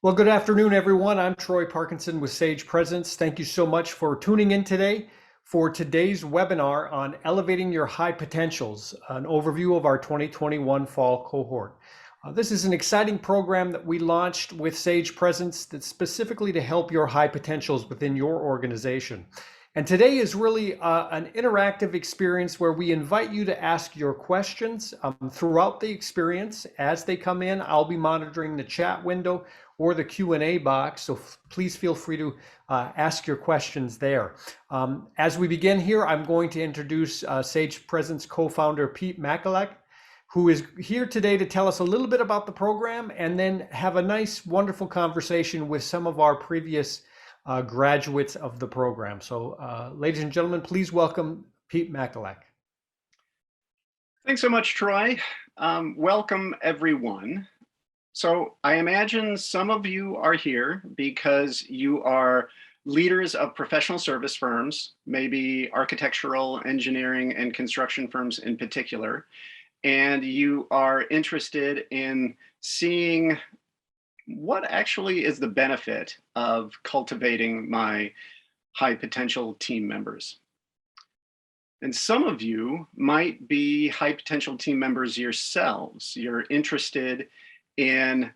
Well, good afternoon, everyone. I'm Troy Parkinson with Sage Presence. Thank you so much for tuning in today for today's webinar on elevating your high potentials, an overview of our 2021 fall cohort. This is an exciting program that we launched with Sage Presence that's specifically to help your high potentials within your organization. And today is really an interactive experience where we invite you to ask your questions throughout the experience. As they come in, I'll be monitoring the chat window or the Q&A box, so please feel free to ask your questions there. As we begin here, I'm going to introduce Sage Presence co-founder Pete Mcaleck, who is here today to tell us a little bit about the program and then have a nice, wonderful conversation with some of our previous graduates of the program. So ladies and gentlemen, please welcome Pete Mcaleck. Thanks so much, Troy. Welcome, everyone. So I imagine some of you are here because you are leaders of professional service firms, maybe architectural, engineering, and construction firms in particular, and you are interested in seeing what actually is the benefit of cultivating my high potential team members. And some of you might be high potential team members yourselves. You're interested in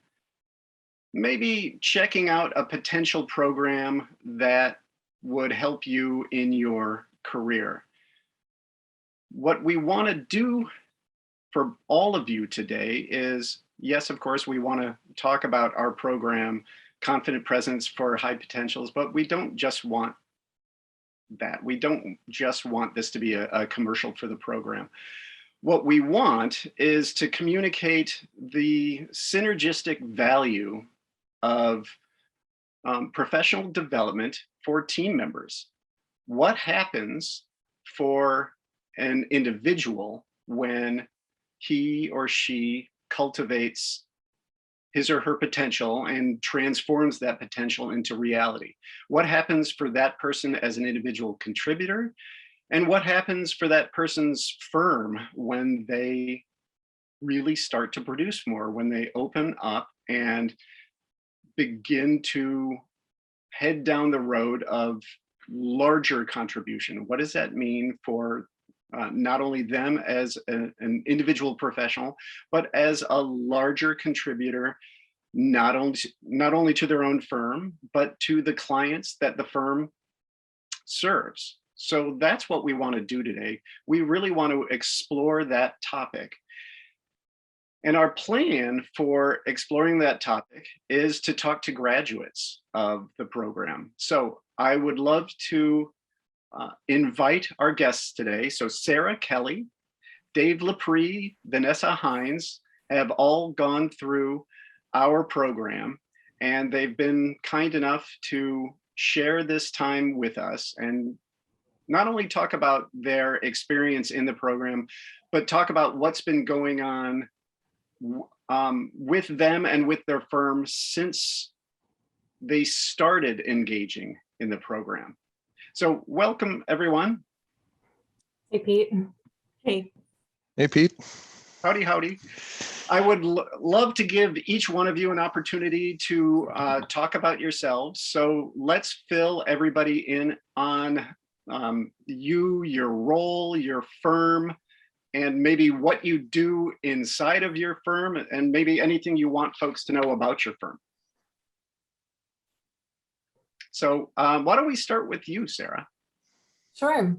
maybe checking out a potential program that would help you in your career. What we want to do for all of you today is, yes, of course, we want to talk about our program, Confident Presence for High Potentials, but we don't just want that. We don't just want this to be a commercial for the program. What we want is to communicate the synergistic value of professional development for team members. What happens for an individual when he or she cultivates his or her potential and transforms that potential into reality? What happens for that person as an individual contributor? And what happens for that person's firm when they really start to produce more, when they open up and begin to head down the road of larger contribution? What does that mean for not only them as an individual professional, but as a larger contributor, not only to their own firm, but to the clients that the firm serves? So that's what we want to do today. We really want to explore that topic. And our plan for exploring that topic is to talk to graduates of the program. So I would love to invite our guests today. So Sarah Kelly, Dave Lapree, Vanessa Hines have all gone through our program, and they've been kind enough to share this time with us and not only talk about their experience in the program, but talk about what's been going on with them and with their firm since they started engaging in the program. So welcome, everyone. Hey, Pete. Hey. Hey, Pete. Howdy, howdy. I would love to give each one of you an opportunity to talk about yourselves. So let's fill everybody in on you, your role, your firm, and maybe what you do inside of your firm, and maybe anything you want folks to know about your firm. So why don't we start with you, Sarah? Sure.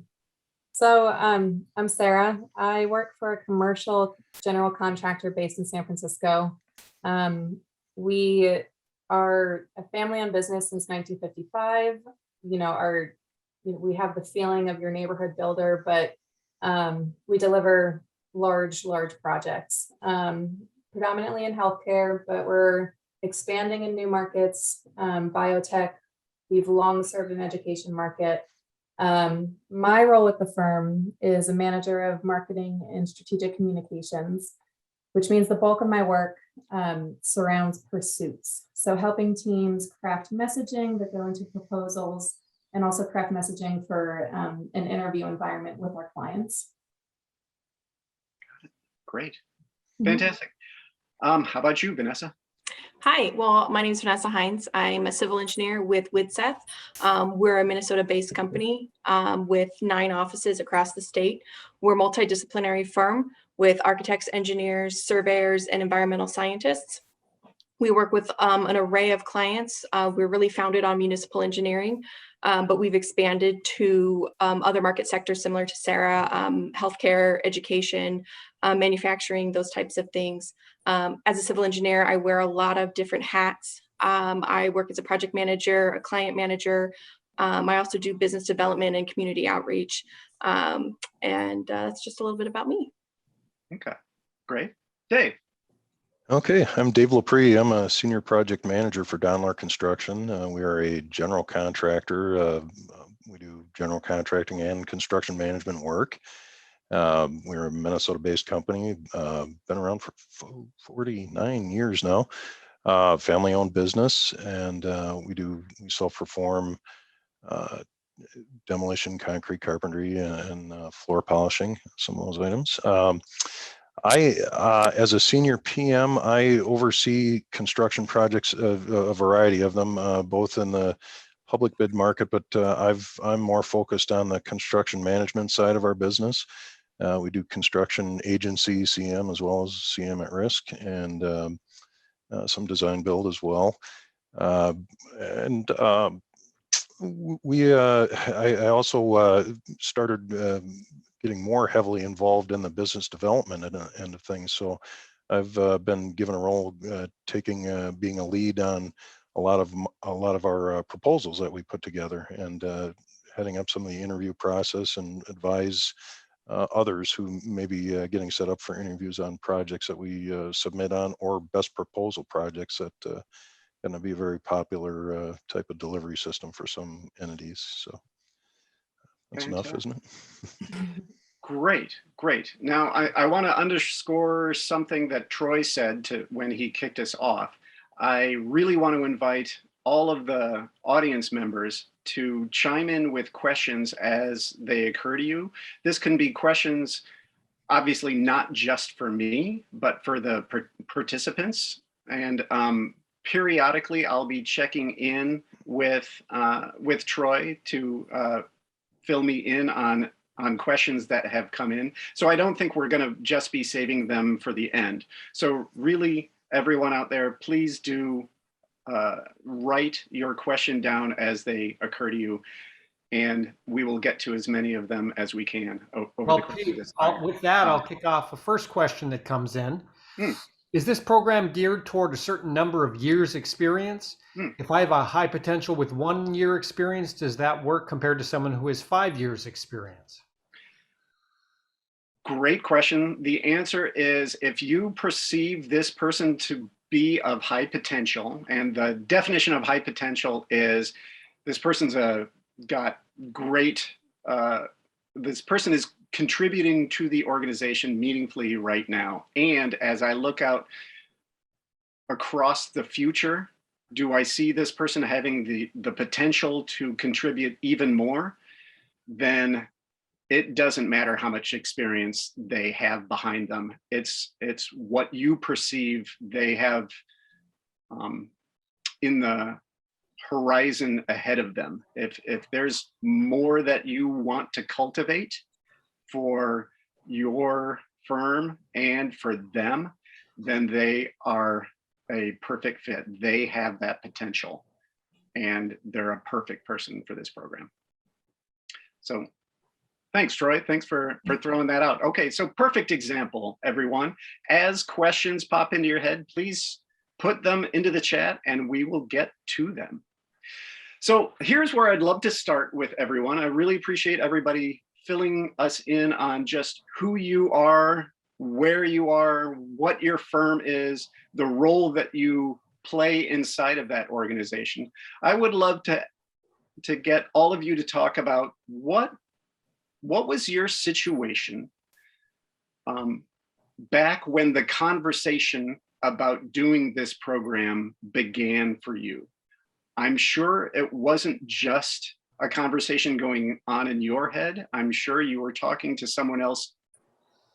So I'm Sarah. I work for a commercial general contractor based in San Francisco. We are a family-owned business since 1955. We have the feeling of your neighborhood builder, but we deliver large projects, predominantly in healthcare, but we're expanding in new markets, biotech. We've long served an education market. My role with the firm is a manager of marketing and strategic communications, which means the bulk of my work surrounds pursuits. So helping teams craft messaging that go into proposals, and also craft messaging for an interview environment with our clients. Great, fantastic. How about you, Vanessa? Hi, well, my name is Vanessa Hines. I'm a civil engineer with Widseth. We're a Minnesota-based company with 9 offices across the state. We're a multidisciplinary firm with architects, engineers, surveyors, and environmental scientists. We work with an array of clients. We're really founded on municipal engineering, but we've expanded to other market sectors similar to Sarah, healthcare, education, manufacturing, those types of things. As a civil engineer, I wear a lot of different hats. I work as a project manager, a client manager. I also do business development and community outreach. And that's just a little bit about me. Okay, great. Dave. Okay, I'm Dave Lapree. I'm a senior project manager for Donlar Construction. We are a general contractor. We do general contracting and construction management work. We're a Minnesota-based company, been around for 49 years now, family-owned business, and we self-perform demolition, concrete carpentry, and floor polishing, some of those items. As a senior PM, I oversee construction projects, a variety of them, both in the public bid market, but I'm more focused on the construction management side of our business. We do construction agency, CM, as well as CM at risk, and some design build as well. I also started getting more heavily involved in the business development end of things. So I've been given a role being a lead on a lot of our proposals that we put together, and heading up some of the interview process and advise others who may be getting set up for interviews on projects that we submit on, or best proposal projects that going to be a very popular type of delivery system for some entities. So that's enough, isn't it? Great, great. Now, I want to underscore something that Troy said when he kicked us off. I really want to invite all of the audience members to chime in with questions as they occur to you. This can be questions, obviously not just for me, but for the participants. And periodically, I'll be checking in with Troy to fill me in on questions that have come in. So I don't think we're going to just be saving them for the end. So really, everyone out there, please do write your question down as they occur to you, and we will get to as many of them as we can over Well, the course Pete, of this. with that, I'll kick off the first question that comes in. Hmm. Is this program geared toward a certain number of years experience? If I have a high potential with 1 year experience, does that work compared to someone who has 5 years experience? Great question. The answer is, if you perceive this person to be of high potential, and the definition of high potential is this person's got great, this person is contributing to the organization meaningfully right now. And as I look out across the future, do I see this person having the potential to contribute even more? Then it doesn't matter how much experience they have behind them. It's what you perceive they have in the horizon ahead of them. If there's more that you want to cultivate for your firm and for them, then they are a perfect fit. They have that potential, and they're a perfect person for this program. So thanks, Troy. Thanks for throwing that out. Okay, so perfect example, everyone. As questions pop into your head, please put them into the chat and we will get to them. So here's where I'd love to start with everyone. I really appreciate everybody filling us in on just who you are, where you are, what your firm is, the role that you play inside of that organization. I would love to get all of you to talk about what was your situation back when the conversation about doing this program began for you. I'm sure it wasn't just a conversation going on in your head. I'm sure you were talking to someone else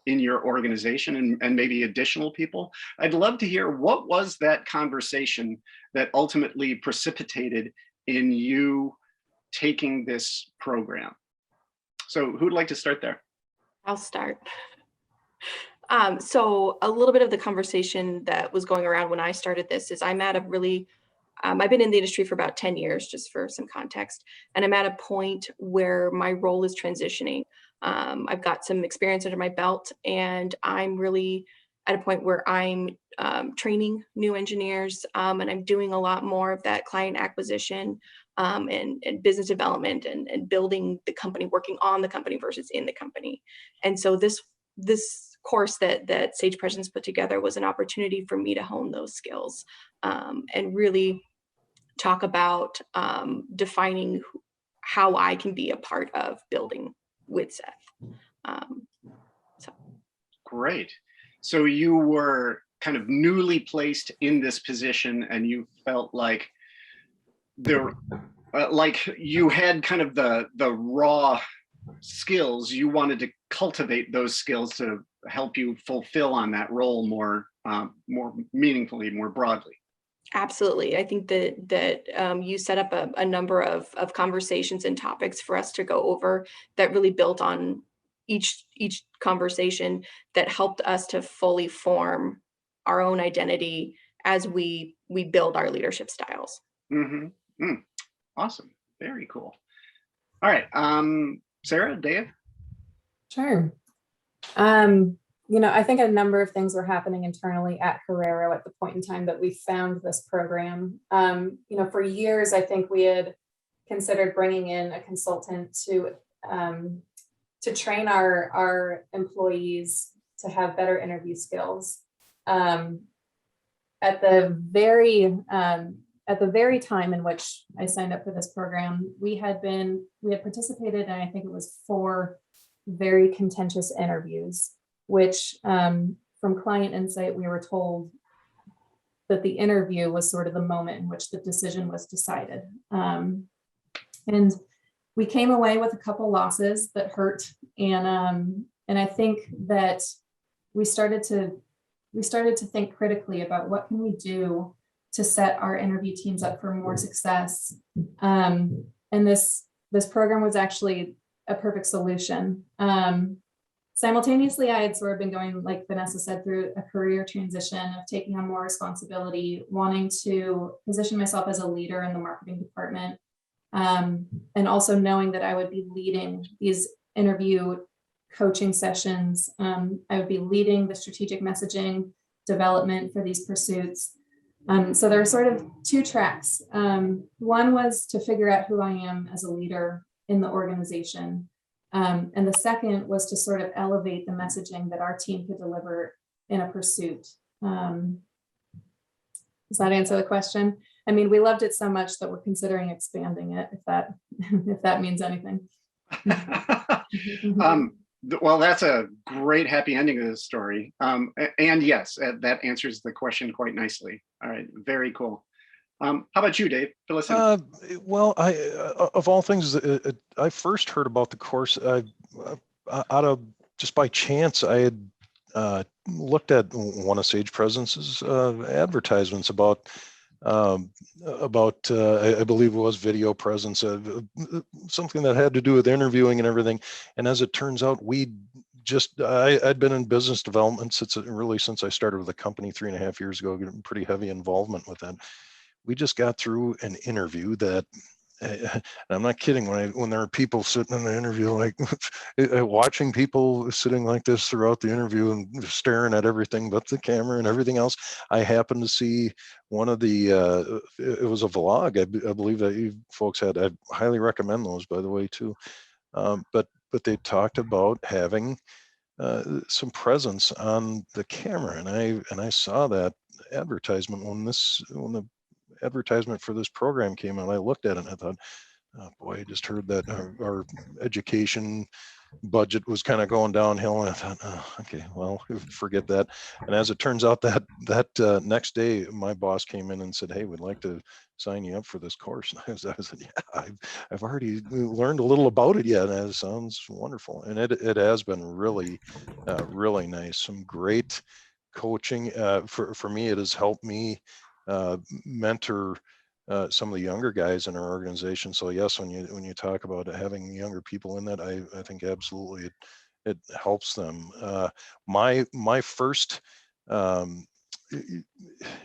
in your organization and maybe additional people. I'd love to hear, what was that conversation that ultimately precipitated in you taking this program? So who'd like to start there? I'll start. So a little bit of the conversation that was going around when I started this is I'm at a really, I've been in the industry for about 10 years, just for some context, and I'm at a point where my role is transitioning. I've got some experience under my belt, and I'm really at a point where I'm training new engineers, and I'm doing a lot more of that client acquisition and business development and building the company, working on the company versus in the company. And so this course that Sage Presence put together was an opportunity for me to hone those skills and really talk about defining how I can be a part of building with Seth. Great. So you were kind of newly placed in this position, and you felt like there, like you had kind of the raw skills. You wanted to cultivate those skills to help you fulfill on that role more meaningfully, more broadly. Absolutely. I think that you set up a number of conversations and topics for us to go over that really built on each conversation that helped us to fully form our own identity as we build our leadership styles. Mm-hmm. Awesome. Very cool. All right. Sarah, Dave? Sure. I think a number of things were happening internally at Herrero at the point in time that we found this program. For years, I think we had considered bringing in a consultant to train our employees to have better interview skills. At the very time in which I signed up for this program, we had participated in, I think it was 4 very contentious interviews, which from client insight, we were told that the interview was sort of the moment in which the decision was decided. And we came away with a couple losses that hurt. And I think that we started to think critically about what can we do to set our interview teams up for more success. And this program was actually a perfect solution. Simultaneously, I had sort of been going, like Vanessa said, through a career transition of taking on more responsibility, wanting to position myself as a leader in the marketing department, and also knowing that I would be leading these interview coaching sessions. I would be leading the strategic messaging development for these pursuits. So there were sort of 2 tracks. One was to figure out who I am as a leader in the organization. And the second was to sort of elevate the messaging that our team could deliver in a pursuit. Does that answer the question? I mean, we loved it so much that we're considering expanding it, if that means anything. Well, that's a great happy ending to this story. And yes, that answers the question quite nicely. All right, very cool. How about you, Dave? Fill us in. Well, of all things, I first heard about the course just by chance. I had looked at one of Sage Presence's advertisements about I believe it was video presence, something that had to do with interviewing and everything. And as it turns out, I'd been in business development since I started with the company 3.5 years ago, getting pretty heavy involvement with that. We just got through an interview that, and I'm not kidding, when there are people sitting in the interview, like watching people sitting like this throughout the interview and staring at everything but the camera and everything else. I happened to see one of the, it was a vlog, I believe that you folks had. I highly recommend those, by the way, too. But they talked about having some presence on the camera, and I saw that advertisement when the advertisement for this program came out. I looked at it and I thought, oh boy, I just heard that our education budget was kind of going downhill, and I thought, oh, okay, well, forget that. And as it turns out, that next day, my boss came in and said, "Hey, we'd like to sign you up for this course." And I said, "Yeah, I've already learned a little about it yet, and it sounds wonderful." And it has been really, really nice. Some great coaching. For me, it has helped me mentor some of the younger guys in our organization. So yes, when you talk about having younger people in that, I think absolutely it helps them. My first one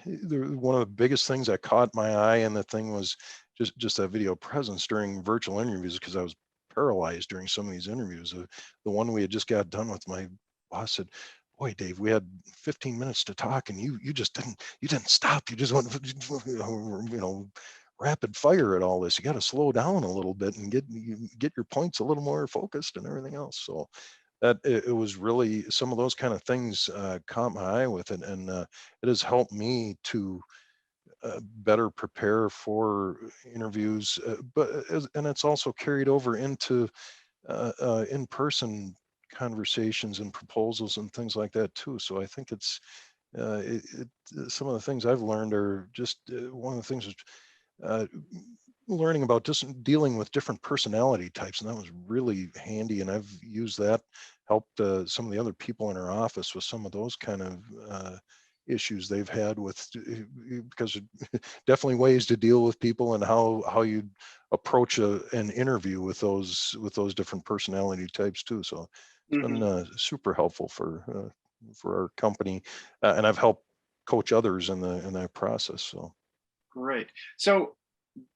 of the biggest things that caught my eye in the thing was just that video presence during virtual interviews, because I was paralyzed during some of these interviews. The one we had just got done with, my boss said, "Boy, Dave, we had 15 minutes to talk, and you just didn't stop. You just went, rapid fire at all this. You got to slow down a little bit and get your points a little more focused and everything else." So that it was really some of those kind of things caught my eye with it, and it has helped me to better prepare for interviews. And it's also carried over into in-person conversations and proposals and things like that too. So I think it's some of the things I've learned are just one of the things is uh, learning about just dealing with different personality types, and that was really handy. And I've used that, helped some of the other people in our office with some of those kind of issues they've had with, because definitely ways to deal with people and how you approach an interview with those different personality types too. So it's been super helpful for our company, and I've helped coach others in that process. So Great. So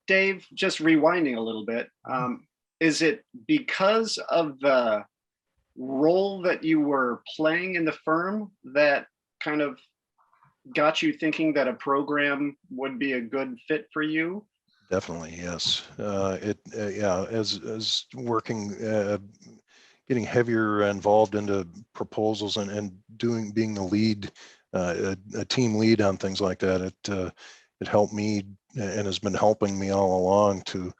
Dave, just rewinding a little bit, is it because of the role that you were playing in the firm that kind of got you thinking that a program would be a good fit for you? definitely, yes. Yeah, as working, getting heavier involved into proposals and being the lead, a team lead on things like that. It helped me and has been helping me all along to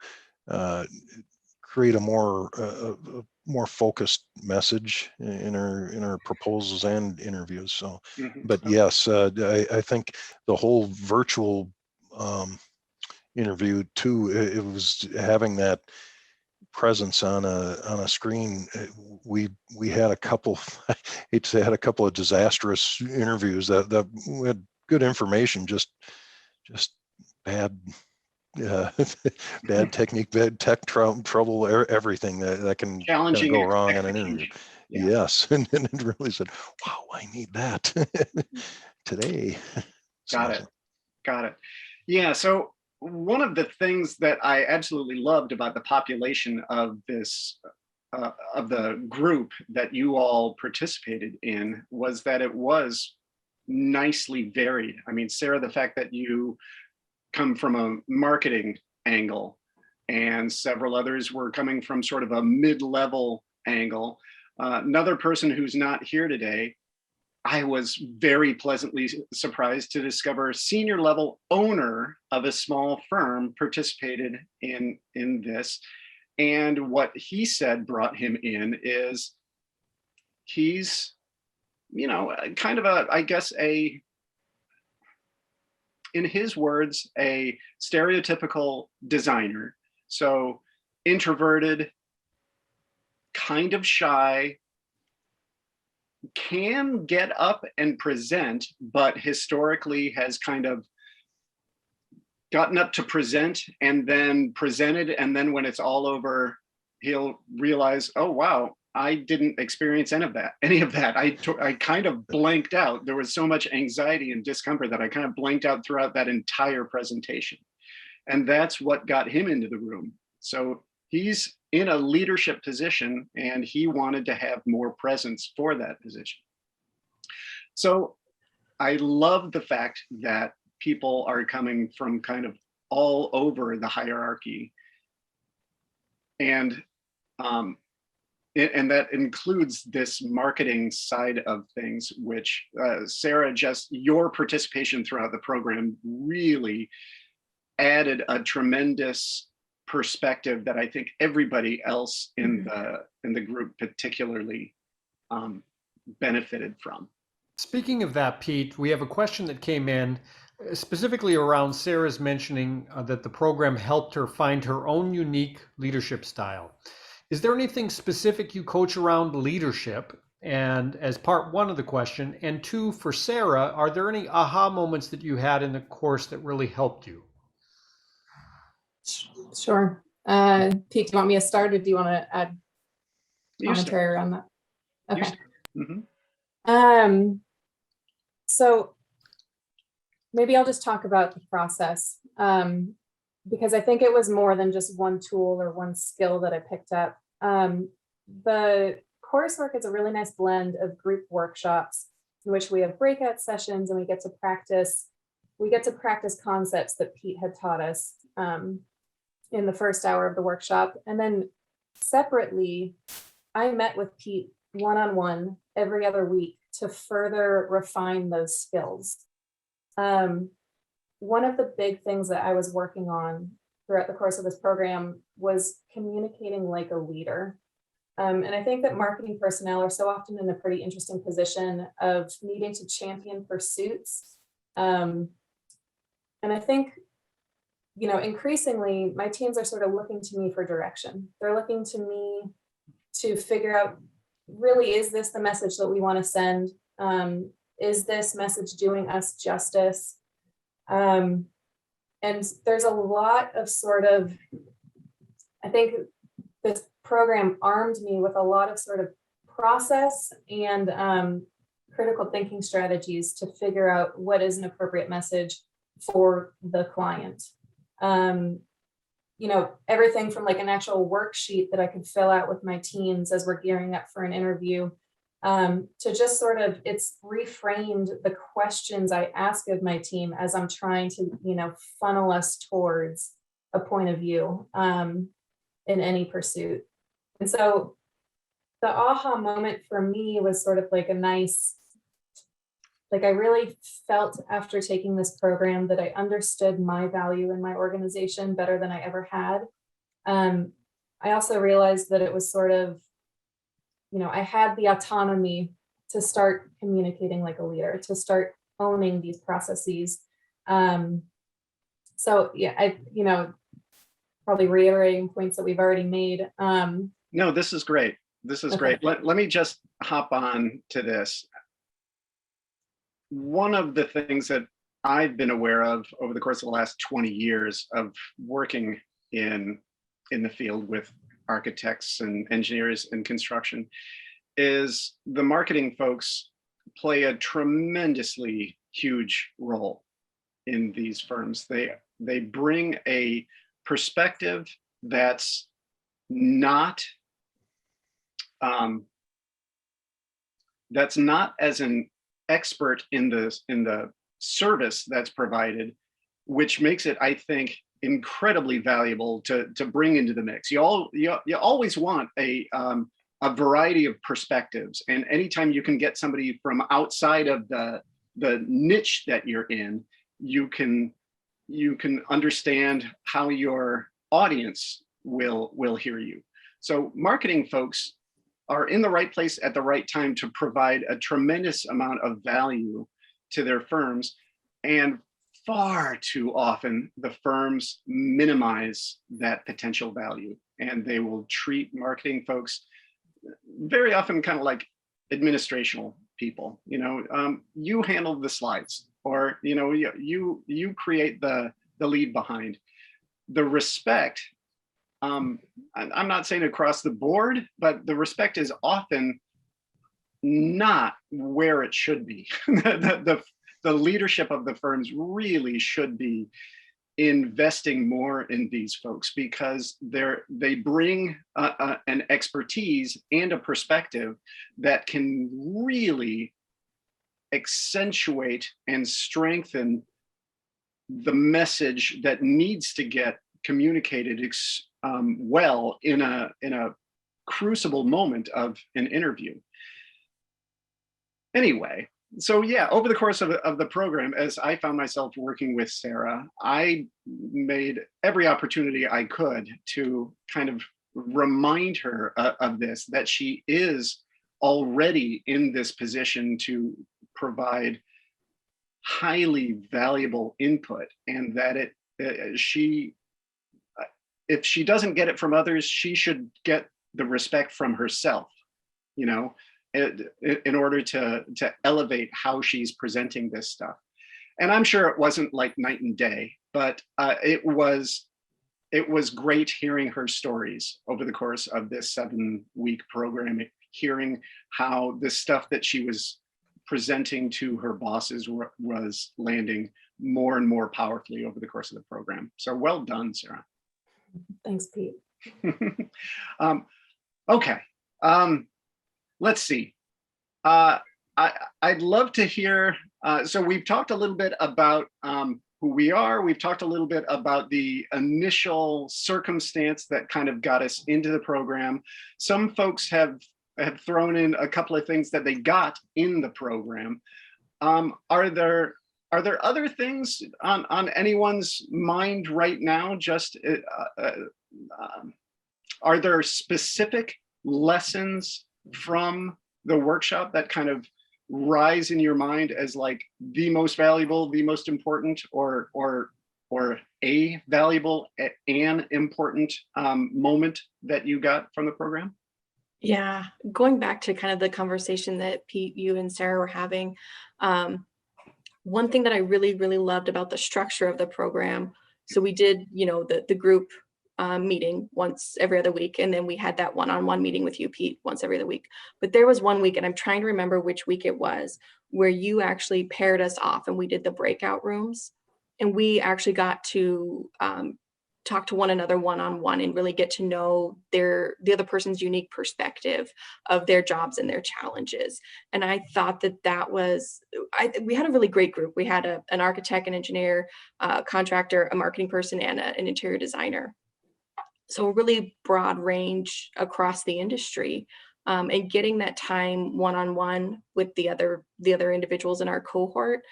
create a more focused message in our proposals and interviews. So, but yes, I think the whole virtual interview too, it was having that presence on a screen. We had a couple, I hate to say, had a couple of disastrous interviews that we had good information, just bad bad technique, bad tech trouble, everything that can kind of Challenging go wrong on an interview. execution. Yeah. Yes, and it really said, "Wow, I need that today." Got it. Got it. Yeah. So one of the things that I absolutely loved about the population of this of the group that you all participated in was that it was nicely varied. I mean, Sarah, the fact that you come from a marketing angle and several others were coming from sort of a mid-level angle. Another person who's not here today, I was very pleasantly surprised to discover a senior level owner of a small firm participated in this. And what he said brought him in is he's, kind of I guess, in his words, a stereotypical designer. So introverted, kind of shy, can get up and present, but historically has kind of gotten up to present and then presented. And then when it's all over, he'll realize, oh, wow, I didn't experience any of that. I kind of blanked out. There was so much anxiety and discomfort that I kind of blanked out throughout that entire presentation. And that's what got him into the room. So he's in a leadership position and he wanted to have more presence for that position. So I love the fact that people are coming from kind of all over the hierarchy. And that includes this marketing side of things, which Sarah, just your participation throughout the program really added a tremendous perspective that I think everybody else in the group particularly benefited from. Speaking of that, Pete, we have a question that came in specifically around Sarah's mentioning that the program helped her find her own unique leadership style. Is there anything specific you coach around leadership? And as part one of the question, and two, for Sarah, are there any aha moments that you had in the course that really helped you? Sure. Pete, do you want me to start, or do you want to add commentary around that? Okay. So maybe I'll just talk about the process, because I think it was more than just one tool or one skill that I picked up. The coursework is a really nice blend of group workshops in which we have breakout sessions and we get to practice concepts that Pete had taught us in the first hour of the workshop. And then separately, I met with Pete one-on-one every other week to further refine those skills. One of the big things that I was working on throughout the course of this program was communicating like a leader. And I think that marketing personnel are so often in a pretty interesting position of needing to champion pursuits. And I think, increasingly my teams are sort of looking to me for direction. They're looking to me to figure out, really, is this the message that we want to send? Is this message doing us justice? And there's a lot of I think this program armed me with a lot of sort of process and critical thinking strategies to figure out what is an appropriate message for the client. Everything from like an actual worksheet that I could fill out with my teams as we're gearing up for an interview, to just sort of, it's reframed the questions I ask of my team as I'm trying to, funnel us towards a point of view in any pursuit. And so the aha moment for me was sort of like a nice, I really felt after taking this program that I understood my value in my organization better than I ever had. I also realized that it was sort of, I had the autonomy to start communicating like a leader, to start owning these processes. So yeah, probably reiterating points that we've already made. No, this is great. This is great. Let me just hop on to this. One of the things that I've been aware of over the course of the last 20 years of working in the field with architects and engineers in construction is the marketing folks play a tremendously huge role in these firms. They bring a perspective that's not as an expert in the service that's provided, which makes it, I think, incredibly valuable to bring into the mix. You always want a variety of perspectives, and anytime you can get somebody from outside of the niche that you're in, you can understand how your audience will hear you. So marketing folks are in the right place at the right time to provide a tremendous amount of value to their firms. And far too often, the firms minimize that potential value, and they will treat marketing folks very often kind of like administrational people. You handle the slides, or you create the lead behind. The respect, I'm not saying across the board, but the respect is often not where it should be. The leadership of the firms really should be investing more in these folks, because they bring an expertise and a perspective that can really accentuate and strengthen the message that needs to get communicated well in a crucible moment of an interview. Anyway, So yeah, over the course of the program, as I found myself working with Sarah, I made every opportunity I could to kind of remind her of this, that she is already in this position to provide highly valuable input, and that she if she doesn't get it from others, she should get the respect from herself, you know, in order to elevate how she's presenting this stuff. And I'm sure it wasn't like night and day, but it was great hearing her stories over the course of this 7-week program, hearing how the stuff that she was presenting to her bosses was landing more and more powerfully over the course of the program. So well done, Sarah. Thanks, Pete. Okay, let's see. I'd love to hear, so we've talked a little bit about who we are. We've talked a little bit about the initial circumstance that kind of got us into the program. Some folks have thrown in a couple of things that they got in the program. Are there other things on anyone's mind right now? Just are there specific lessons from the workshop that kind of rise in your mind as like the most valuable, the most important, or a valuable and important moment that you got from the program? Yeah, going back to kind of the conversation that Pete, you and Sarah were having, one thing that I really, really loved about the structure of the program, so we did, the group meeting once every other week, and then we had that one-on-one meeting with you, Pete, once every other week. But there was one week, and I'm trying to remember which week it was, where you actually paired us off and we did the breakout rooms, and we actually got to talk to one another one-on-one and really get to know the other person's unique perspective of their jobs and their challenges. And I thought that was, we had a really great group. We had an architect, an engineer, a contractor, a marketing person, and an interior designer. So a really broad range across the industry, and getting that time one-on-one with the other individuals in our cohort.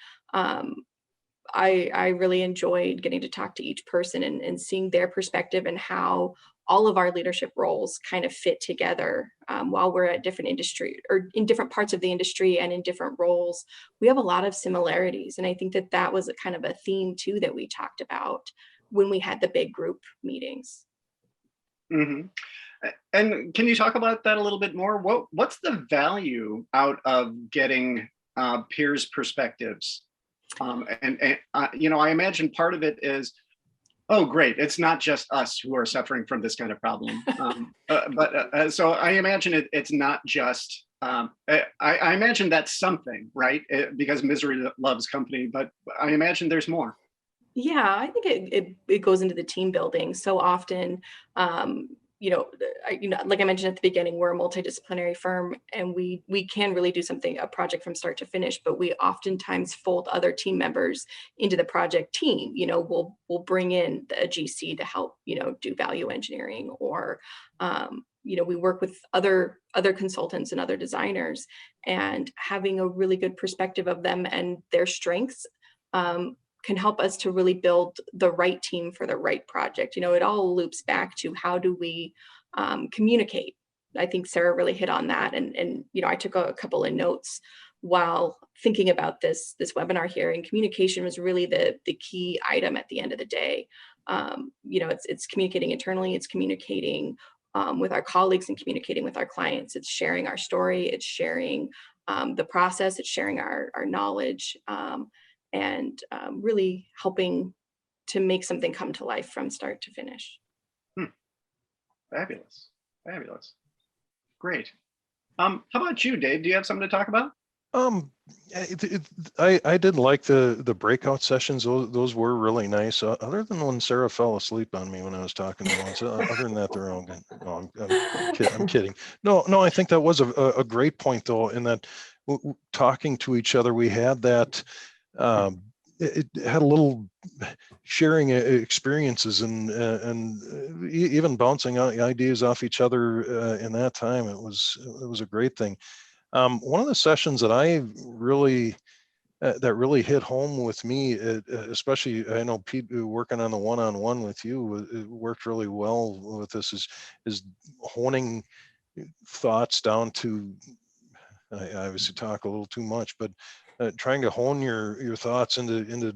I really enjoyed getting to talk to each person and seeing their perspective and how all of our leadership roles kind of fit together while we're at different industry or in different parts of the industry and in different roles. We have a lot of similarities. And I think that was a kind of a theme too that we talked about when we had the big group meetings. Mm-hmm. And can you talk about that a little bit more? What's the value out of getting peers' perspectives? I imagine part of it is, oh, great, it's not just us who are suffering from this kind of problem. So I imagine it's not just, I imagine that's something, right? Because misery loves company, but I imagine there's more. Yeah, I think it goes into the team building. So often, like I mentioned at the beginning, we're a multidisciplinary firm, and we can really do a project from start to finish, but we oftentimes fold other team members into the project team. We'll bring in a GC to help, do value engineering, or, we work with other consultants and other designers, and having a really good perspective of them and their strengths can help us to really build the right team for the right project. It all loops back to how do we communicate. I think Sarah really hit on that. And I took a couple of notes while thinking about this webinar here, and communication was really the key item at the end of the day. It's communicating internally, it's communicating with our colleagues, and communicating with our clients. It's sharing our story, it's sharing the process, it's sharing our knowledge, and really helping to make something come to life from start to finish. Fabulous. Great. How about you, Dave? Do you have something to talk about? I did like the breakout sessions. Those were really nice. Other than when Sarah fell asleep on me when I was talking to her. So other than that, they're all good. No, I'm kidding. No, I think that was a great point though, in that talking to each other, we had that. It had a little sharing experiences and even bouncing ideas off each other in that time. It was a great thing. One of the sessions that I really that really hit home with me, especially I know Pete working on the one-on-one with you, it worked really well with this. Is honing thoughts down to. I obviously talk a little too much, but trying to hone your thoughts into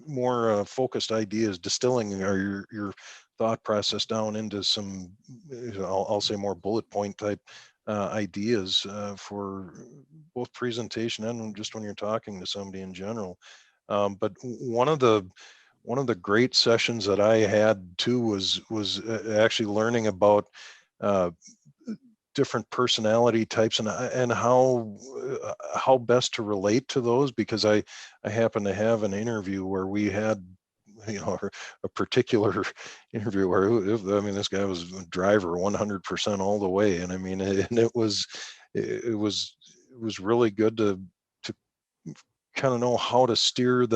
more focused ideas, distilling your thought process down into some, I'll say more bullet point type ideas for both presentation and just when you're talking to somebody in general. But one of the great sessions that I had too was actually learning about different personality types and how best to relate to those, because I happen to have an interview where we had a particular interview where I mean this guy was a driver 100% all the way, and I mean and it was really good to kind of know how to steer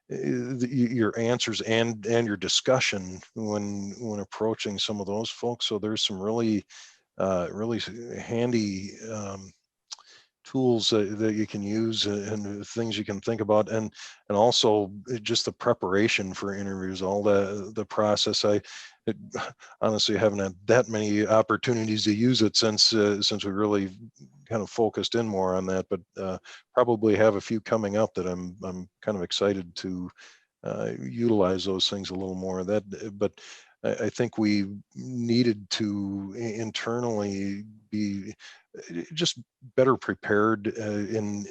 your answers and your discussion when approaching some of those folks. So there's some really really handy tools that you can use and things you can think about, and also just the preparation for interviews, all the process. Honestly haven't had that many opportunities to use it since we really kind of focused in more on that, but probably have a few coming up that I'm kind of excited to utilize those things a little more. But I think we needed to internally be just better prepared in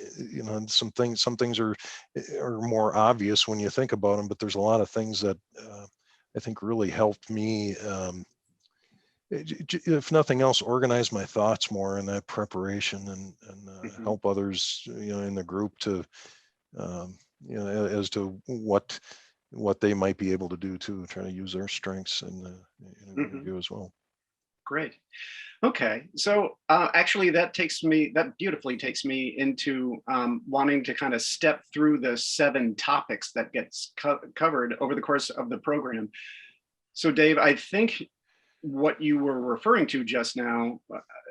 some things are more obvious when you think about them, but there's a lot of things that I think really helped me, if nothing else, organize my thoughts more in that preparation and help others in the group to as to what they might be able to do to try to use their strengths in the interview as well. Great. Okay, so actually that beautifully takes me into wanting to kind of step through the 7 topics that gets covered over the course of the program. So Dave, I think what you were referring to just now,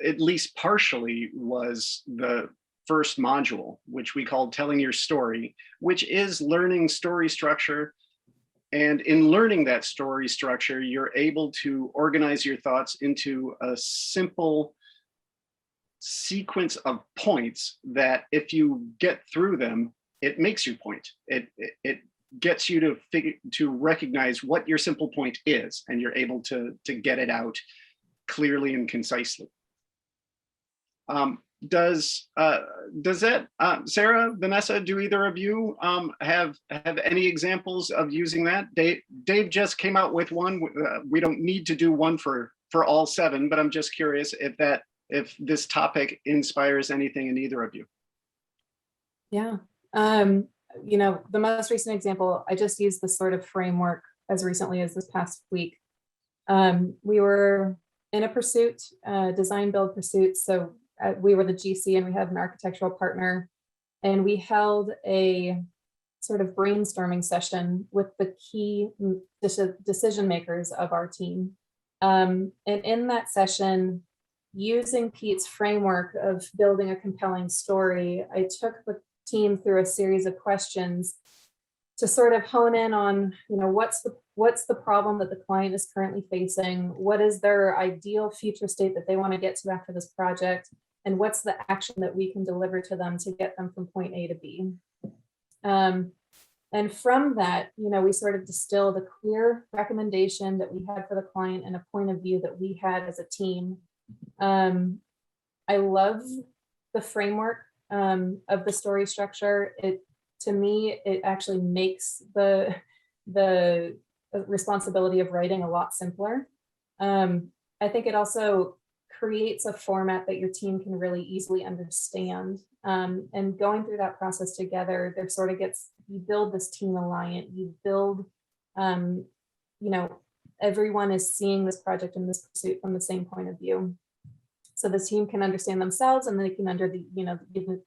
at least partially, was the first module, which we called Telling Your Story, which is learning story structure. And in learning that story structure, you're able to organize your thoughts into a simple sequence of points that if you get through them, it makes your point. It gets you to recognize what your simple point is, and you're able to get it out clearly and concisely. Does that, Sarah, Vanessa, do either of you have any examples of using that? Dave just came out with one. We don't need to do one for all 7, but I'm just curious if this topic inspires anything in either of you. Yeah. The most recent example, I just used this sort of framework as recently as this past week. We were in a pursuit, design build pursuit. So we were the GC and we had an architectural partner, and we held a sort of brainstorming session with the key decision makers of our team. And in that session, using Pete's framework of building a compelling story, I took the team through a series of questions to sort of hone in on, what's the problem that the client is currently facing? What is their ideal future state that they want to get to after this project? And what's the action that we can deliver to them to get them from point A to B? And from that, we sort of distilled a clear recommendation that we had for the client and a point of view that we had as a team. I love the framework of the story structure. To me, it actually makes the responsibility of writing a lot simpler. I think it also creates a format that your team can really easily understand. And going through that process together, there sort of you build this team alliance, you build, everyone is seeing this project and this pursuit from the same point of view. So the team can understand themselves, and they can under the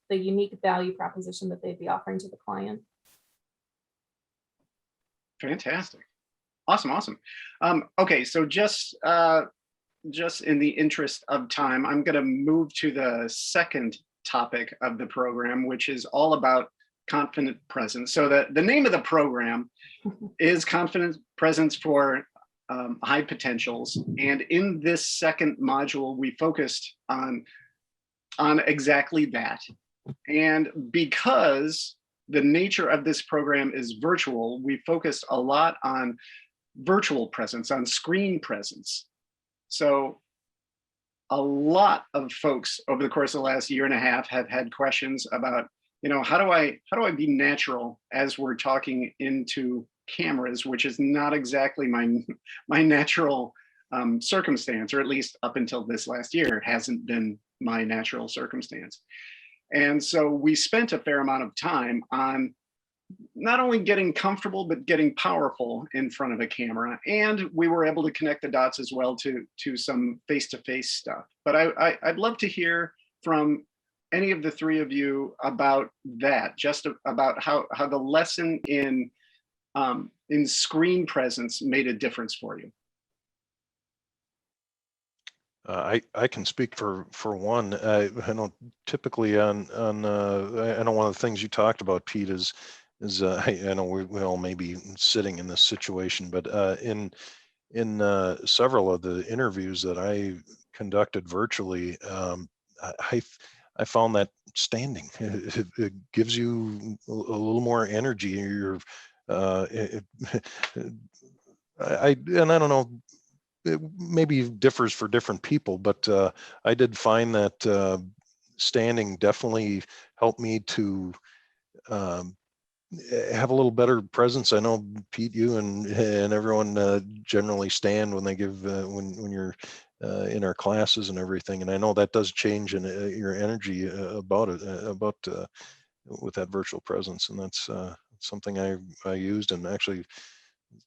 unique value proposition that they'd be offering to the client. Fantastic. Awesome. Okay, so just just in the interest of time, I'm going to move to the second topic of the program, which is all about confident presence. So the name of the program is Confident Presence for High Potentials. And in this second module, we focused on exactly that. And because the nature of this program is virtual, we focused a lot on virtual presence, on screen presence. So a lot of folks over the course of the last year and a half have had questions about, how do I be natural as we're talking into cameras, which is not exactly my natural circumstance, or at least up until this last year, it hasn't been my natural circumstance. And so we spent a fair amount of time on not only getting comfortable, but getting powerful in front of a camera. And we were able to connect the dots as well to some face-to-face stuff. But I'd love to hear from any of the three of you about that, just about how the lesson in screen presence made a difference for you. I can speak for one. I know typically on I know one of the things you talked about, Pete, is I know we all may be sitting in this situation, but in several of the interviews that I conducted virtually, I found that standing it gives you a little more energy. You're I don't know. It maybe differs for different people, but I did find that standing definitely helped me to have a little better presence. I know Pete, you and everyone generally stand when they give when you're in our classes and everything, and I know that does change in your energy about it with that virtual presence, and that's something I used, and actually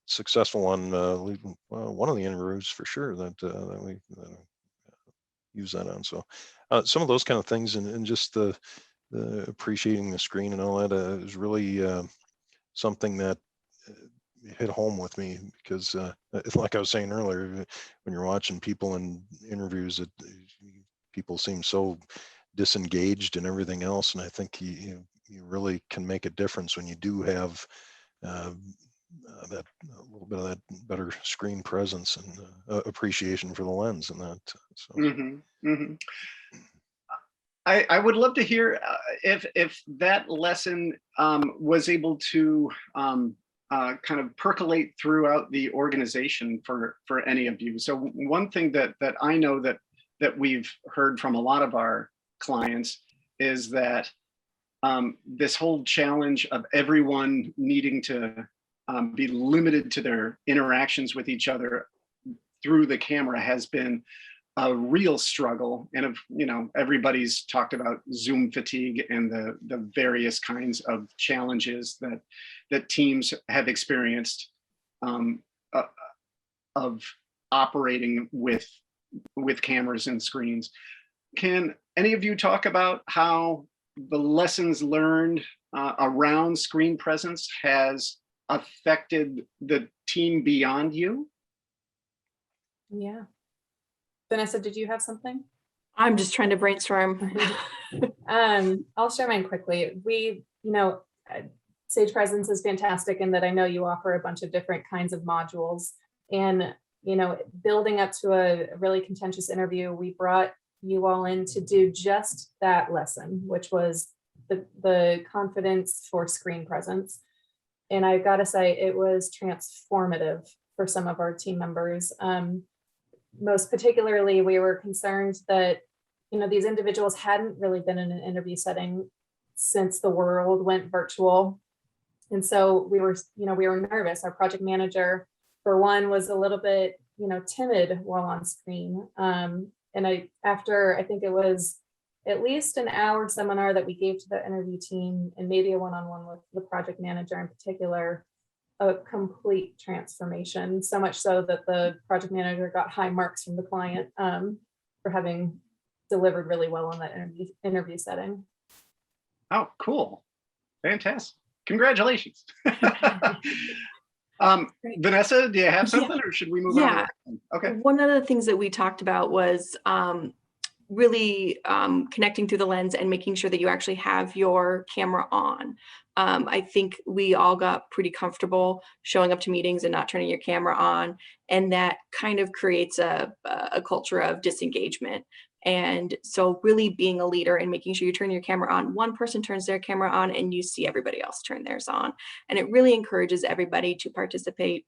successful on one of the interviews for sure that we use that on. So some of those kind of things, and just the appreciating the screen and all that is really something that hit home with me, because like I was saying earlier, when you're watching people in interviews, people seem so disengaged and everything else, and I think you really can make a difference when you do have that a little bit of that better screen presence and appreciation for the lens and that. So. Mm-hmm, mm-hmm. I would love to hear if that lesson was able to kind of percolate throughout the organization for any of you. So one thing that I know that we've heard from a lot of our clients is that this whole challenge of everyone needing to be limited to their interactions with each other through the camera has been a real struggle. And everybody's talked about Zoom fatigue and the various kinds of challenges that teams have experienced of operating with cameras and screens. Can any of you talk about how the lessons learned around screen presence has affected the team beyond you? Yeah. Vanessa, did you have something? I'm just trying to brainstorm. I'll share mine quickly. Sage Presence is fantastic in that I know you offer a bunch of different kinds of modules, and building up to a really contentious interview, we brought you all in to do just that lesson, which was the confidence for screen presence. And I've got to say, it was transformative for some of our team members. Most particularly, we were concerned that, these individuals hadn't really been in an interview setting since the world went virtual. And so we were nervous. Our project manager, for one, was a little bit, timid while on screen. And after I think it was at least an hour seminar that we gave to the interview team, and maybe a one-on-one with the project manager in particular, a complete transformation, so much so that the project manager got high marks from the client for having delivered really well on that interview setting. Oh, cool. Fantastic. Congratulations. Great. Vanessa, do you have something, or should we move on? To the next one? Okay. One of the things that we talked about was really connecting through the lens and making sure that you actually have your camera on. I think we all got pretty comfortable showing up to meetings and not turning your camera on, and that kind of creates a culture of disengagement. And so really being a leader and making sure you turn your camera on, one person turns their camera on and you see everybody else turn theirs on. And it really encourages everybody to participate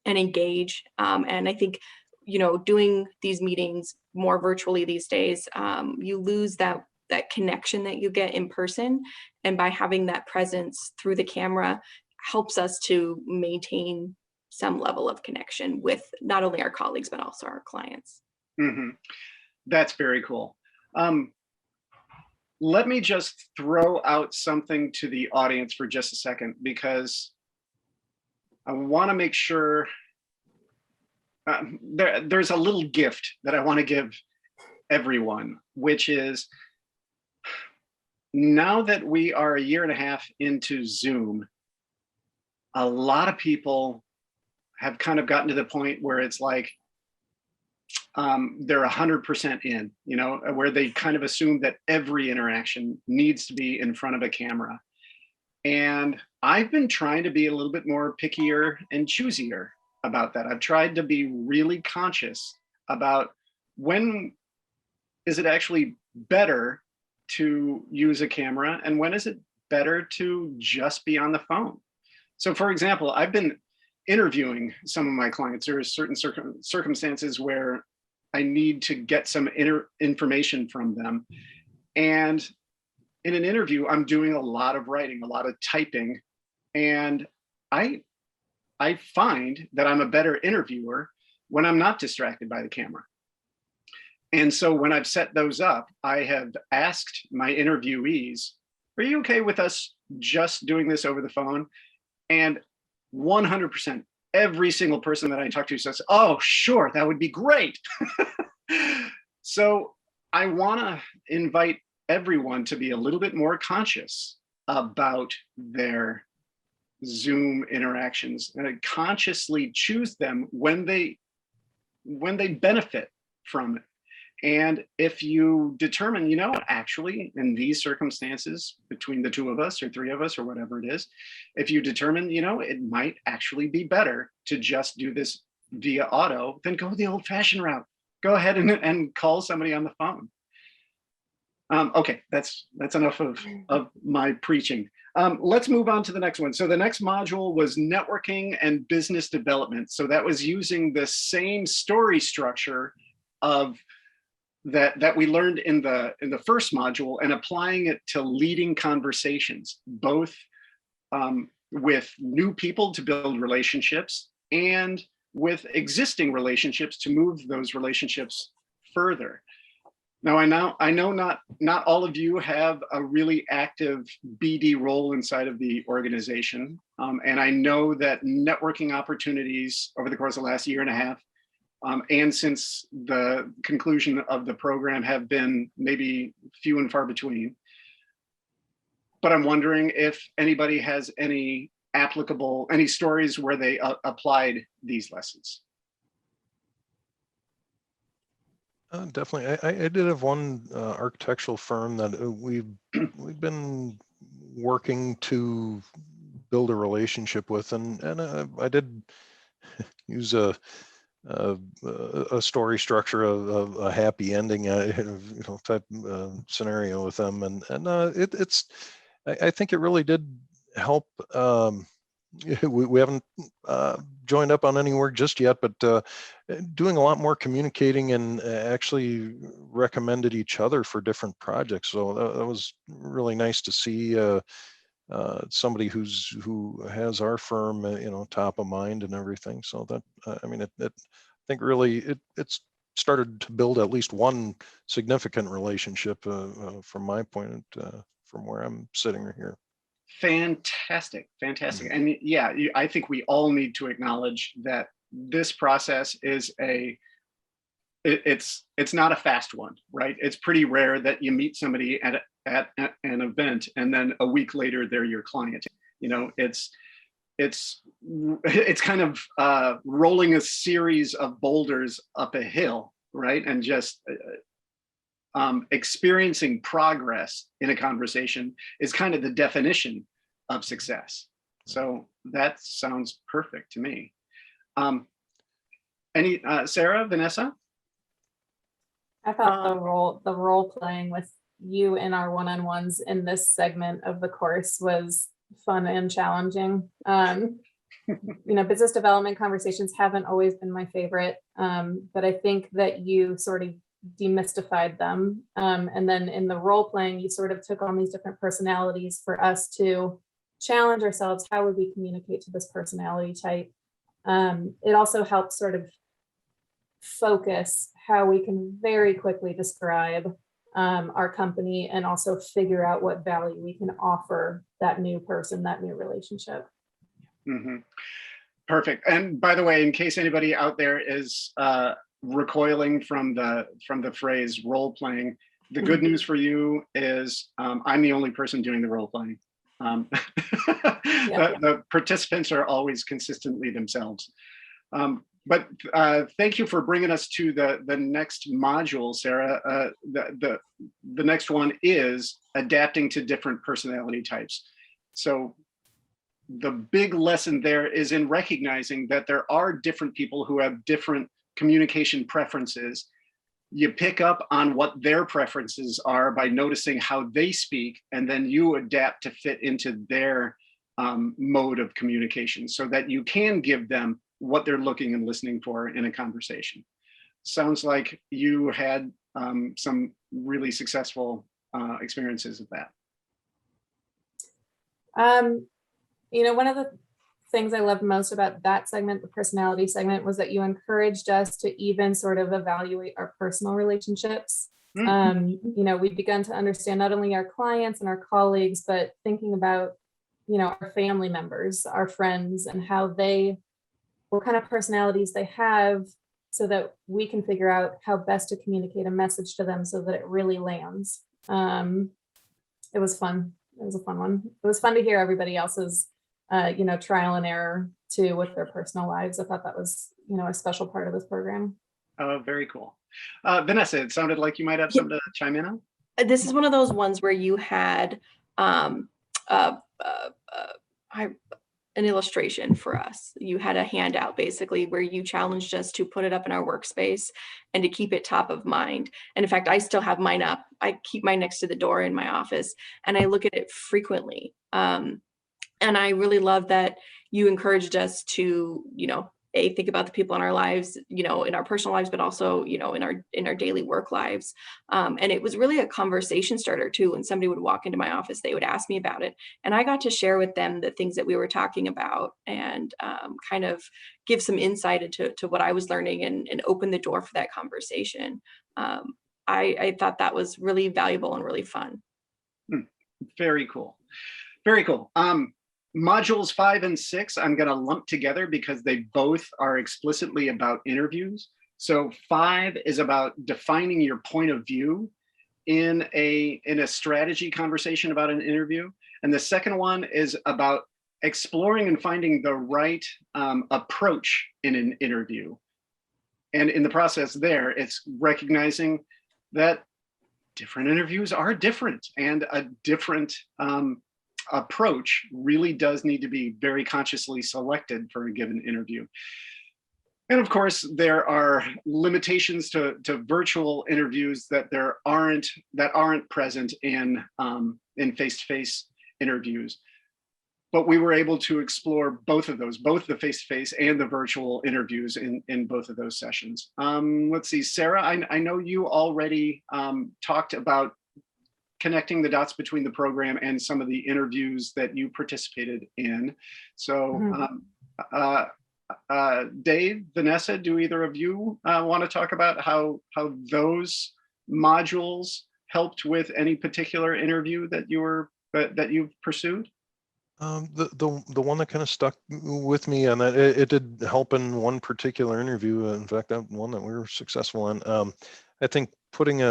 and engage. And I think, doing these meetings more virtually these days, you lose that connection that you get in person. And by having that presence through the camera helps us to maintain some level of connection with not only our colleagues, but also our clients. Mm-hmm. That's very cool. Let me just throw out something to the audience for just a second, because I want to make sure there's a little gift that I want to give everyone, which is, now that we are a year and a half into Zoom, a lot of people have kind of gotten to the point where it's like, they're 100% in, where they kind of assume that every interaction needs to be in front of a camera. And I've been trying to be a little bit more pickier and choosier about that. I've tried to be really conscious about when is it actually better to use a camera and when is it better to just be on the phone. So for example, I've been interviewing some of my clients. There are certain circumstances where I need to get some information from them. And in an interview, I'm doing a lot of writing, a lot of typing. And I find that I'm a better interviewer when I'm not distracted by the camera. And so when I've set those up, I have asked my interviewees, are you okay with us just doing this over the phone? And 100%, every single person that I talk to says, oh, sure, that would be great. So I want to invite everyone to be a little bit more conscious about their Zoom interactions and consciously choose them when they benefit from it. And if you determine, actually in these circumstances between the two of us or three of us or whatever it is, if you determine, it might actually be better to just do this via auto, then go the old-fashioned route. Go ahead and call somebody on the phone. Okay, that's enough of my preaching. Let's move on to the next one. So the next module was networking and business development. So that was using the same story structure of that we learned in the first module and applying it to leading conversations, both with new people to build relationships and with existing relationships to move those relationships further. Now, I know not all of you have a really active BD role inside of the organization. And I know that networking opportunities over the course of the last year and a half, and since the conclusion of the program, have been maybe few and far between. But I'm wondering if anybody has any stories where they applied these lessons. Definitely. I did have one architectural firm that we've been working to build a relationship with, and I did use a story structure of a happy ending, type scenario with them, and I think it really did help. We haven't joined up on any work just yet, but doing a lot more communicating and actually recommended each other for different projects. So that was really nice to see somebody who has our firm, top of mind and everything. So that, I think really it's started to build at least one significant relationship from my point, from where I'm sitting here. Fantastic. And yeah, I think we all need to acknowledge that this process is it's not a fast one, right? It's pretty rare that you meet somebody at an event and then a week later they're your client. it's kind of rolling a series of boulders up a hill, right? And just experiencing progress in a conversation is kind of the definition of success. So that sounds perfect to me. Sarah, Vanessa? I thought the role playing with you in our one-on-ones in this segment of the course was fun and challenging. Business development conversations haven't always been my favorite, but I think that you sort of demystified them. And then in the role playing, you sort of took on these different personalities for us to challenge ourselves. How would we communicate to this personality type? It also helps sort of focus how we can very quickly describe our company and also figure out what value we can offer that new person, that new relationship. Mm-hmm. Perfect. And by the way, in case anybody out there is recoiling from the phrase role playing, the good news for you is I'm the only person doing the role playing. The participants are always consistently themselves. But thank you for bringing us to the next module, Sarah. The next one is adapting to different personality types. So the big lesson there is in recognizing that there are different people who have different communication preferences. You pick up on what their preferences are by noticing how they speak, and then you adapt to fit into their mode of communication so that you can give them what they're looking and listening for in a conversation. Sounds like you had some really successful experiences of that. One of the things I loved most about that segment, the personality segment, was that you encouraged us to even sort of evaluate our personal relationships. Mm-hmm. We've begun to understand not only our clients and our colleagues, but thinking about, our family members, our friends, and what kind of personalities they have, so that we can figure out how best to communicate a message to them so that it really lands. It was fun. It was a fun one. It was fun to hear everybody else's trial and error too with their personal lives. I thought that was, a special part of this program. Oh, very cool. Vanessa, it sounded like you might have something to chime in on. This is one of those ones where you had an illustration for us. You had a handout basically where you challenged us to put it up in our workspace and to keep it top of mind. And in fact, I still have mine up. I keep mine next to the door in my office and I look at it frequently. And I really love that you encouraged us to, think about the people in our lives, in our personal lives, but also, in our daily work lives. And it was really a conversation starter too. When somebody would walk into my office, they would ask me about it. And I got to share with them the things that we were talking about and kind of give some insight into what I was learning and open the door for that conversation. I thought that was really valuable and really fun. Very cool. Very cool. Modules 5 and 6, I'm going to lump together because they both are explicitly about interviews. So 5 is about defining your point of view in a strategy conversation about an interview. And the second one is about exploring and finding the right approach in an interview. And in the process there, it's recognizing that different interviews are different, and a different approach really does need to be very consciously selected for a given interview. And of course, there are limitations to virtual interviews that aren't present in face-to-face interviews. But we were able to explore both of those, both the face-to-face and the virtual interviews in both of those sessions. Let's see, Sarah, I know you already talked about connecting the dots between the program and some of the interviews that you participated in. So Dave, Vanessa, do either of you want to talk about how those modules helped with any particular interview that you've pursued? The one that kind of stuck with me, and that it did help in one particular interview. In fact, that one that we were successful in. I think putting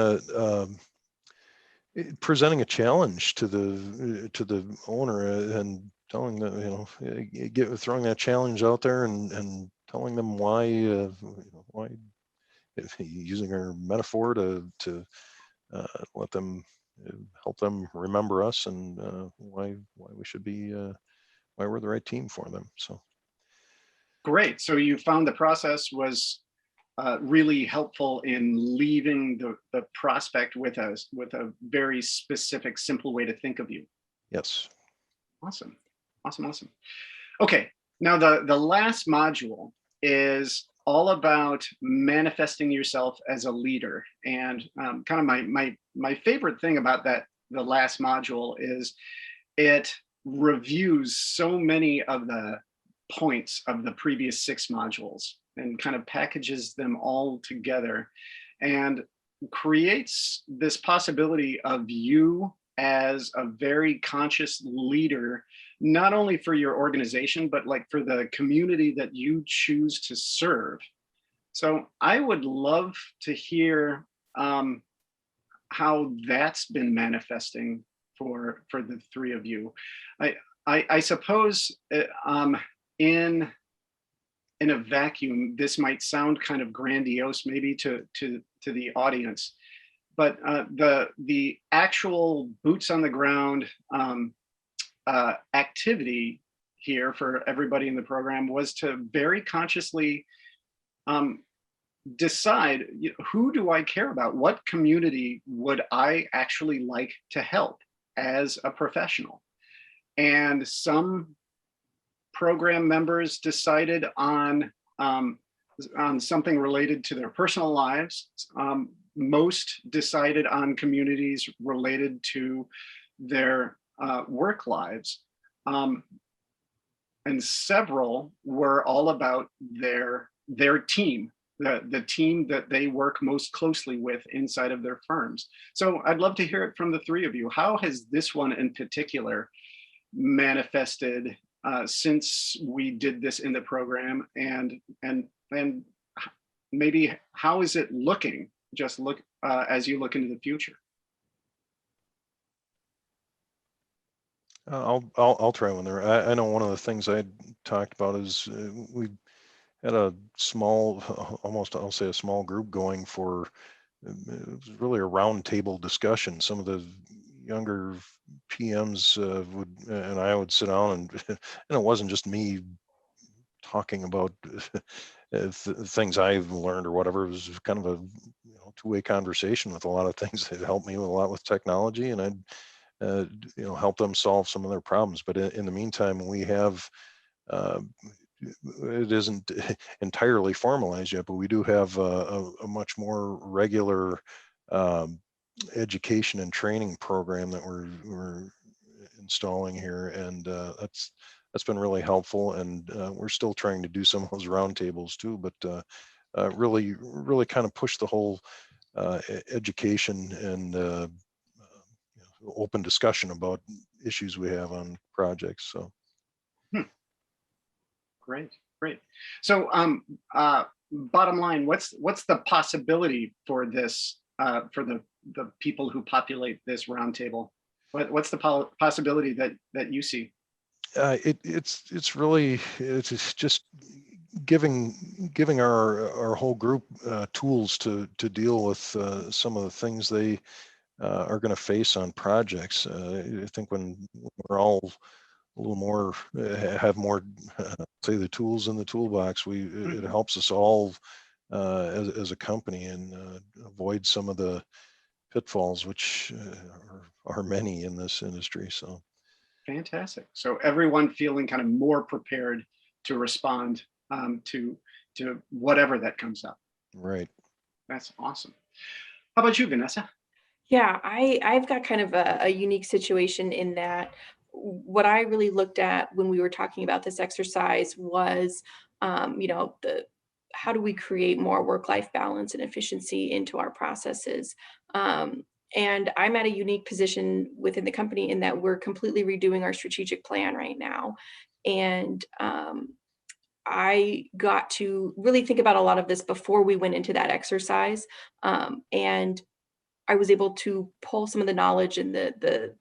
presenting a challenge to the owner and telling them, throwing that challenge out there and telling them why, using our metaphor to let them help them remember us and why we should be why we're the right team for them. So Great. So you found the process was really helpful in leaving the prospect with a very specific, simple way to think of you. yes. Awesome. Awesome. Awesome. Okay. Now the last module is all about manifesting yourself as a leader. And kind of my favorite thing about the last module is it reviews so many of the points of the previous 6 modules and kind of packages them all together and creates this possibility of you as a very conscious leader, not only for your organization, but like for the community that you choose to serve. So I would love to hear how that's been manifesting for the 3 of you. I suppose in a vacuum, this might sound kind of grandiose, maybe to the audience, but the actual boots on the ground activity here for everybody in the program was to very consciously decide, who do I care about? What community would I actually like to help as a professional? And some program members decided on something related to their personal lives. Most decided on communities related to their work lives. And several were all about their team, the team that they work most closely with inside of their firms. So I'd love to hear it from the 3 of you. How has this one in particular manifested since we did this in the program, and maybe how is it looking? Just look as you look into the future. I'll try one there. I know one of the things I talked about is we had a small, almost I'll say a small group going for, it was really a round table discussion. Some of the younger PMs and I would sit down and it wasn't just me talking about things I've learned or whatever. It was kind of a two-way conversation with a lot of things that helped me with a lot with technology, and I'd help them solve some of their problems. But in the meantime, we have it isn't entirely formalized yet, but we do have a much more regular education and training program that we're installing here, and that's been really helpful. And we're still trying to do some of those roundtables too, but really kind of push the whole education and open discussion about issues we have on projects. So great. So bottom line, what's the possibility for this for the people who populate this roundtable? What's the possibility that you see? It's just giving our whole group tools to deal with some of the things they are going to face on projects. I think when we're all a little more have more say the tools in the toolbox, it helps us all as a company and avoid some of the pitfalls, which are many in this industry. So fantastic. So everyone feeling kind of more prepared to respond to whatever that comes up. Right. That's awesome. How about you, Vanessa? Yeah, I've got kind of a unique situation in that what I really looked at when we were talking about this exercise was, how do we create more work-life balance and efficiency into our processes? And I'm at a unique position within the company in that we're completely redoing our strategic plan right now. And I got to really think about a lot of this before we went into that exercise. And I was able to pull some of the knowledge and the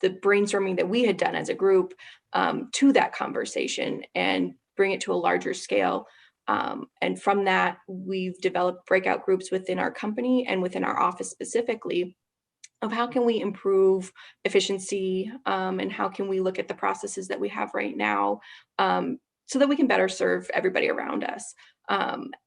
brainstorming that we had done as a group to that conversation and bring it to a larger scale. And from that, we've developed breakout groups within our company and within our office specifically of how can we improve efficiency, and how can we look at the processes that we have right now, so that we can better serve everybody around us.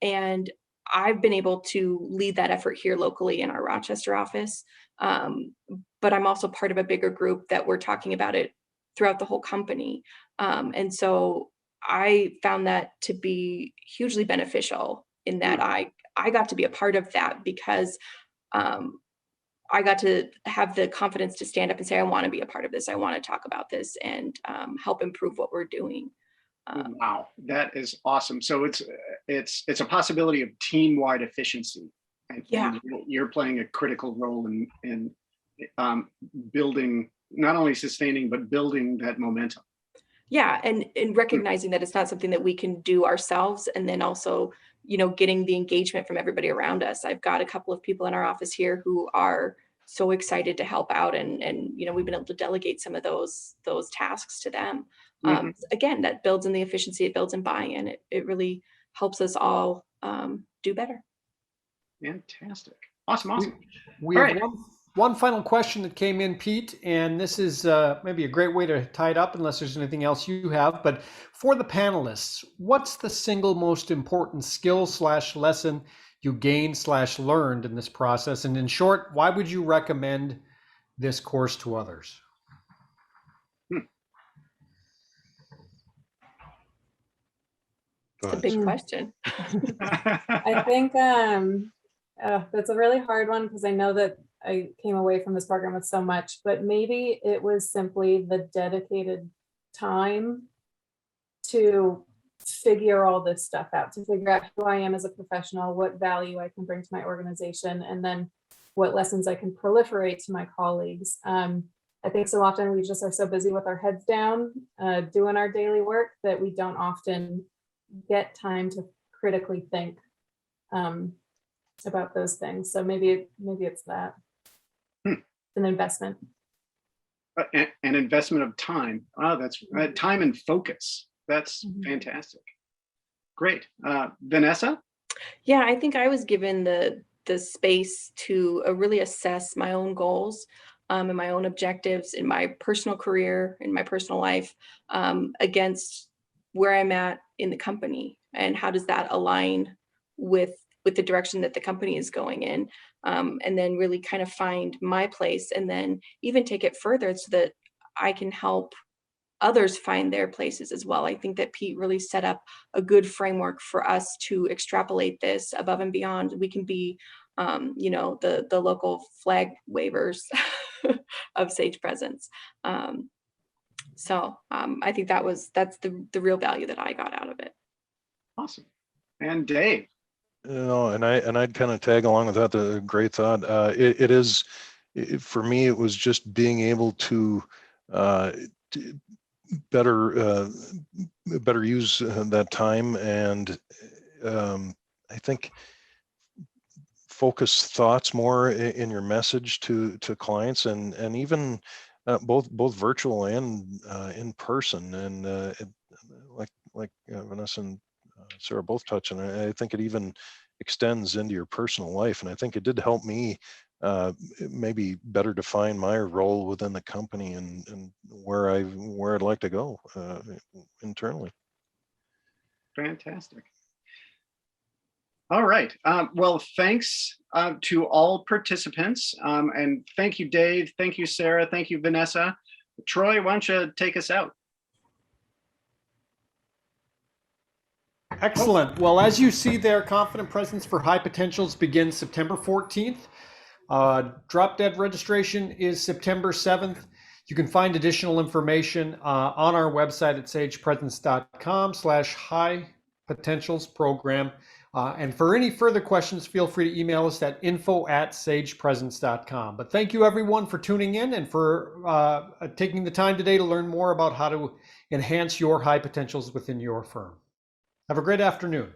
And I've been able to lead that effort here locally in our Rochester office. But I'm also part of a bigger group that we're talking about it throughout the whole company. And so I found that to be hugely beneficial in that I got to be a part of that because I got to have the confidence to stand up and say, I want to be a part of this. I want to talk about this and help improve what we're doing. Wow, that is awesome. So it's a possibility of team-wide efficiency. And you're playing a critical role in building, not only sustaining, but building that momentum. Yeah, and recognizing that it's not something that we can do ourselves, and then also, getting the engagement from everybody around us. I've got a couple of people in our office here who are so excited to help out, and we've been able to delegate some of those tasks to them. Again, that builds in the efficiency, it builds in buy-in. It really helps us all do better. Fantastic. Awesome. We have one final question that came in, Pete, and this is maybe a great way to tie it up unless there's anything else you have. But for the panelists, what's the single most important skill / lesson you gained / learned in this process? And in short, why would you recommend this course to others? It's a big question. I think that's a really hard one because I know that I came away from this program with so much, but maybe it was simply the dedicated time to figure all this stuff out, to figure out who I am as a professional, what value I can bring to my organization, and then what lessons I can proliferate to my colleagues. I think so often we just are so busy with our heads down, doing our daily work, that we don't often get time to critically think about those things. So maybe it's that. An investment. An investment of time. Oh, that's time and focus. That's fantastic. Great. Vanessa? Yeah, I think I was given the space to really assess my own goals and my own objectives in my personal career, in my personal life, against where I'm at in the company, and how does that align with the direction that the company is going in, and then really kind of find my place, and then even take it further so that I can help others find their places as well. I think that Pete really set up a good framework for us to extrapolate this above and beyond. We can be, the local flag wavers of Sage Presence. So I think that's the real value that I got out of it. Awesome. And Dave? And I'd kind of tag along with that. The great thought. For me, it was just being able to better use that time, and I think focus thoughts more in your message to clients, and even both virtual and in person. And like Vanessa and Sarah both touched on, I think it even extends into your personal life. And I think it did help me maybe better define my role within the company and where I'd like to go internally. Fantastic. All right. Well, thanks to all participants. And thank you, Dave. Thank you, Sarah. Thank you, Vanessa. Troy, why don't you take us out? Excellent. Well, as you see there, Confident Presence for High Potentials begins September 14th. Drop Dead registration is September 7th. You can find additional information on our website at sagepresence.com/high potentials program. And for any further questions, feel free to email us at info@sagepresence.com. But thank you everyone for tuning in and for taking the time today to learn more about how to enhance your high potentials within your firm. Have a great afternoon.